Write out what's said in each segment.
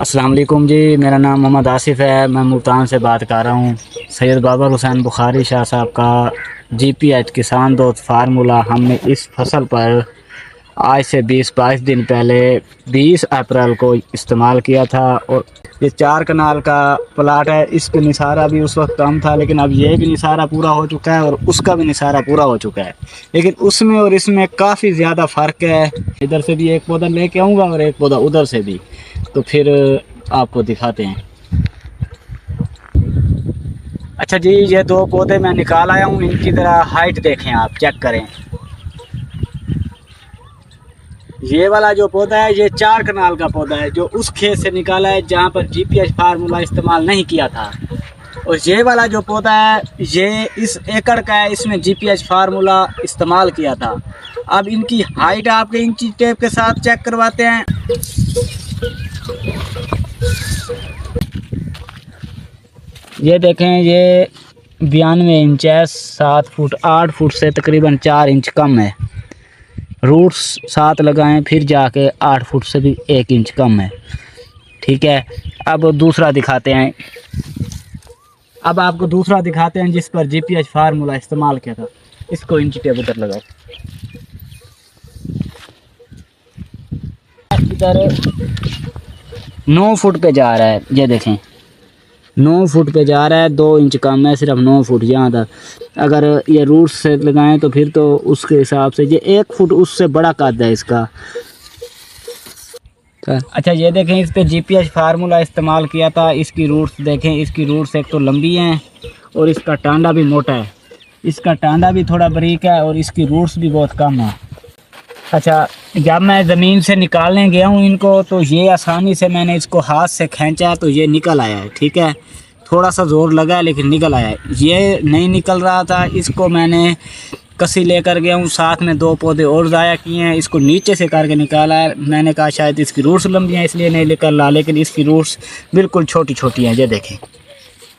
अस्सलाम वालेकुम जी। मेरा नाम मोहम्मद आसिफ़ है। मैं मुल्तान से बात कर रहा हूँ। सैयद बाबर हुसैन बुखारी शाह साहब का जीपीएच किसान दोस्त फार्मूला हमने इस फसल पर आज से 20-22 दिन पहले 20 अप्रैल को इस्तेमाल किया था। और ये 4 कनाल का प्लाट है। इस पे निसारा भी उस वक्त कम था, लेकिन अब ये भी निसारा पूरा हो चुका है और उसका भी निसारा पूरा हो चुका है। लेकिन उसमें और इसमें काफ़ी ज़्यादा फ़र्क है। इधर से भी एक पौधा लेके आऊँगा और एक पौधा उधर से भी, तो फिर आपको दिखाते हैं। अच्छा जी, ये 2 पौधे मैं निकाल आया हूँ। इनकी ज़रा हाइट देखें, आप चेक करें। ये वाला जो पौधा है ये 4 कनाल का पौधा है, जो उस खेत से निकाला है जहाँ पर जीपीएच फार्मूला इस्तेमाल नहीं किया था। और ये वाला जो पौधा है ये इस एकड़ का है, इसमें जीपीएच फार्मूला इस्तेमाल किया था। अब इनकी हाइट आपके इंची टेप के साथ चेक करवाते हैं। ये देखें, ये 92 इंच है। 7 फुट 8 फुट से तकरीबन 4 इंच कम है। रूट्स 7 लगाएं, फिर जाके 8 फुट से भी 1 इंच कम है। ठीक है, अब दूसरा दिखाते हैं। अब आपको दूसरा दिखाते हैं जिस पर जीपीएच फार्मूला इस्तेमाल किया था। इसको इंची टेप उधर लगाओ। इधर 9 फुट पे जा रहा है, ये देखें 9 फुट पे जा रहा है। 2 इंच कम है, सिर्फ 9 फुट यहाँ तक। अगर ये रूट से लगाएं तो फिर तो उसके हिसाब से ये 1 फुट उससे बड़ा कद है इसका। अच्छा, ये देखें, इस पे जीपीएच फार्मूला इस्तेमाल किया था। इसकी रूट्स देखें, इसकी रूट्स एक तो लंबी हैं और इसका टांडा भी मोटा है। इसका टांडा भी थोड़ा बारीक है और इसकी रूट्स भी बहुत कम है। अच्छा, जब मैं ज़मीन से निकालने गया हूँ इनको, तो ये आसानी से मैंने इसको हाथ से खींचा तो ये निकल आया है। ठीक है, थोड़ा सा ज़ोर लगा है लेकिन निकल आया है। ये नहीं निकल रहा था, इसको मैंने कसी लेकर गया हूँ। साथ में 2 पौधे और ज़ाया किए हैं, इसको नीचे से करके निकाला है। मैंने कहा शायद इसकी रूट्स लंबी हैं इसलिए नहीं निकल रहा, लेकिन इसकी रूट्स बिल्कुल छोटी छोटी हैं, ये देखें।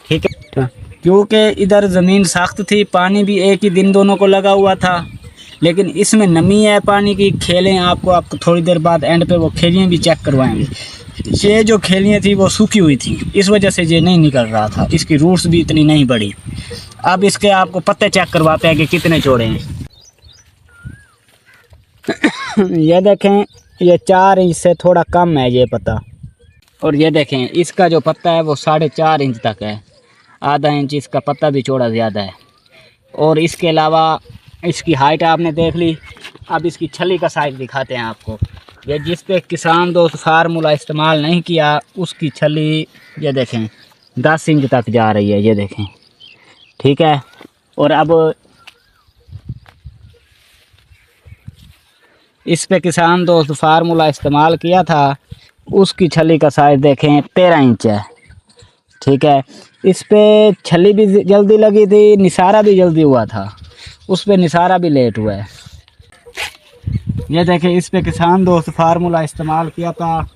ठीक है, क्योंकि इधर ज़मीन सख्त थी, पानी भी एक ही दिन दोनों को लगा हुआ था, लेकिन इसमें नमी है पानी की। खेलें आपको थोड़ी देर बाद एंड पे वो खेलियाँ भी चेक करवाएंगे। ये जो खेलियाँ थी वो सूखी हुई थी, इस वजह से ये नहीं निकल रहा था। इसकी रूट्स भी इतनी नहीं बढ़ी। अब इसके आपको पत्ते चेक करवाते हैं कि कितने चौड़े हैं। ये देखें, ये 4 इंच से थोड़ा कम है ये पत्ता। और ये देखें, इसका जो पत्ता है वो 4.5 इंच तक है। आधा इंच इसका पत्ता भी चौड़ा ज़्यादा है। और इसके अलावा इसकी हाइट आपने देख ली। अब इसकी छली का साइज दिखाते हैं आपको। ये जिस पे किसान दोस्त फार्मूला इस्तेमाल नहीं किया उसकी छली ये देखें 10 इंच तक जा रही है, ये देखें। ठीक है, और अब इस पे किसान दोस्त फार्मूला इस्तेमाल किया था, उसकी छली का साइज देखें 13 इंच है। ठीक है, इस पे छली भी जल्दी लगी थी, निसारा भी जल्दी हुआ था। उस पे निसारा भी लेट हुआ है। ये देखें, इस पे किसान दोस्त फार्मूला इस्तेमाल किया था।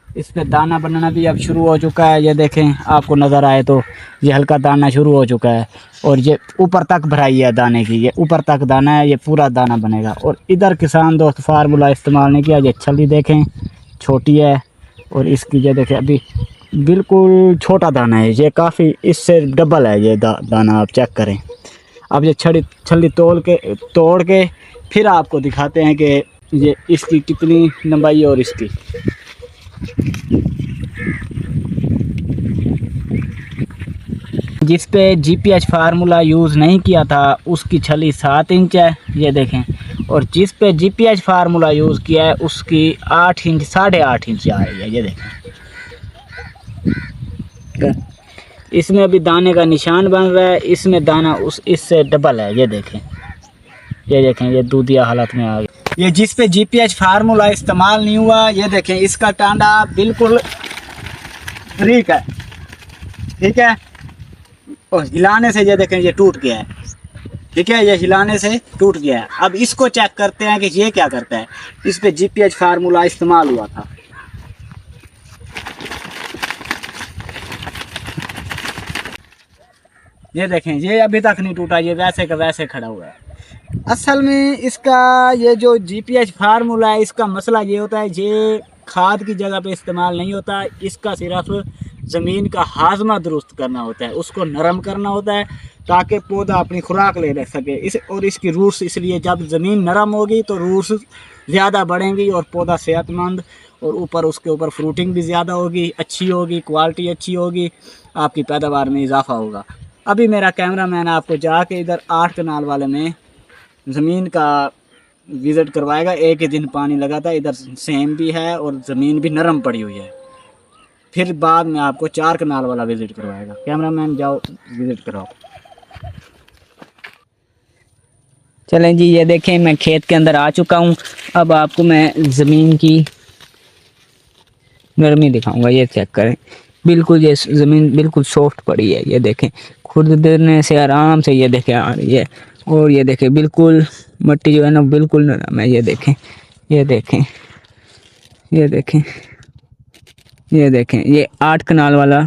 इस पे दाना बनना भी अब शुरू हो चुका है। ये देखें, आपको नज़र आए तो ये हल्का दाना शुरू हो चुका है और ये ऊपर तक भराई है दाने की। ये ऊपर तक दाना है, ये पूरा दाना बनेगा। और इधर किसान दोस्त फार्मूला इस्तेमाल नहीं किया। ये छली देखें छोटी है और इसकी ये देखें अभी बिल्कुल छोटा दाना है। ये काफ़ी इससे डबल है ये दाना, आप चेक करें। अब ये छली तोड़ के फिर आपको दिखाते हैं कि ये इसकी कितनी लंबाई है और इसकी। जिस पे जीपीएच फार्मूला यूज़ नहीं किया था उसकी छली 7 इंच है, ये देखें। और जिस पे जीपीएच फार्मूला यूज़ किया है उसकी 8 इंच 8.5 इंच आ रही है, ये देखें। इसमें अभी दाने का निशान बन रहा है, इसमें दाना इससे डबल है, ये देखें। ये देखें, ये दूधिया हालत में आ गया। ये जिस पे जीपीएच फार्मूला इस्तेमाल नहीं हुआ, ये देखें, इसका टांडा बिल्कुल बारीक है। ठीक है, और हिलाने से ये देखें ये टूट गया है। ठीक है, ये हिलाने से टूट गया है। अब इसको चेक करते हैं कि ये क्या करता है। इस पे जीपीएच फार्मूला इस्तेमाल हुआ था। ये देखें, ये अभी तक नहीं टूटा, ये वैसे का वैसे खड़ा हुआ है। असल में इसका ये जो जीपीएच फार्मूला है, इसका मसला ये होता है, ये खाद की जगह पे इस्तेमाल नहीं होता। इसका सिर्फ ज़मीन का हाजमा दुरुस्त करना होता है, उसको नरम करना होता है ताकि पौधा अपनी खुराक ले सके। और इसकी रूट्स, इसलिए जब ज़मीन नरम होगी तो रूट्स ज़्यादा बढ़ेंगी और पौधा सेहतमंद, और ऊपर उसके ऊपर फ्रूटिंग भी ज़्यादा होगी, अच्छी होगी, क्वालिटी अच्छी होगी, आपकी पैदावार में इजाफा होगा। अभी मेरा कैमरामैन आपको जाके इधर 8 कनाल वाले में ज़मीन का विज़िट करवाएगा। एक ही दिन पानी लगा था, इधर सेम भी है और ज़मीन भी नरम पड़ी हुई है। फिर बाद में आपको 4 कनाल वाला विज़िट करवाएगा। कैमरामैन जाओ विज़िट कराओ। चलें जी, ये देखें मैं खेत के अंदर आ चुका हूँ। अब आपको मैं ज़मीन की नरमी दिखाऊंगा। ये चेक करें, बिल्कुल ये ज़मीन बिल्कुल सॉफ्ट पड़ी है। ये देखें, खुरदने से आराम से ये देखें आ रही है। और ये देखें बिल्कुल मिट्टी जो है ना बिल्कुल नरम है। ये देखें, ये देखें, ये देखें, ये देखें, ये 8 कनाल वाला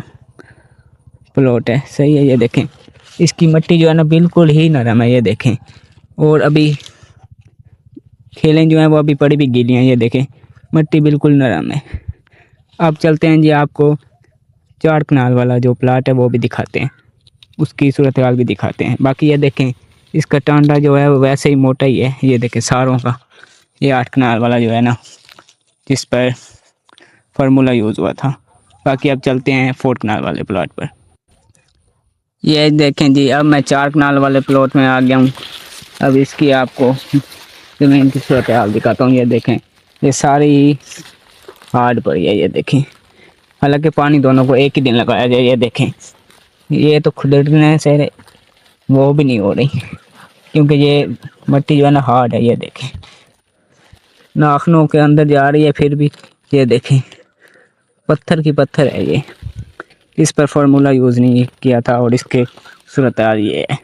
प्लॉट है, सही है। ये देखें इसकी मिट्टी जो है ना बिल्कुल ही नरम है। ये देखें, और अभी खेलें जो हैं वो अभी पड़ी भी गीली हैं। ये देखें मिट्टी बिल्कुल नरम है। अब चलते हैं जी, आपको 4 कनाल वाला जो प्लाट है वो भी दिखाते हैं, उसकी सूरत हाल भी दिखाते हैं। बाकी ये देखें इसका टांडा जो है वो वैसे ही मोटा ही है। ये देखें सारों का, ये 8 कनाल वाला जो है ना जिस पर फार्मूला यूज़ हुआ था। बाकी अब चलते हैं 4 कनाल वाले प्लॉट पर। ये देखें जी, अब मैं 4 कनाल वाले प्लॉट में आ गया हूँ। अब इसकी आपको ज़मीन की सूरत हाल दिखाता हूँ। ये देखें ये सारी हार्ड पड़ी है। ये देखें, हालांकि पानी दोनों को एक ही दिन लगाया जाए। ये देखें ये तो खुदरने से वो भी नहीं हो रही क्योंकि ये मिट्टी जो है ना हार्ड है। ये देखें नाखनों के अंदर जा रही है, फिर भी ये देखें पत्थर की पत्थर है। ये इस पर फार्मूला यूज़ नहीं किया था और इसके सूरत हाल ये है।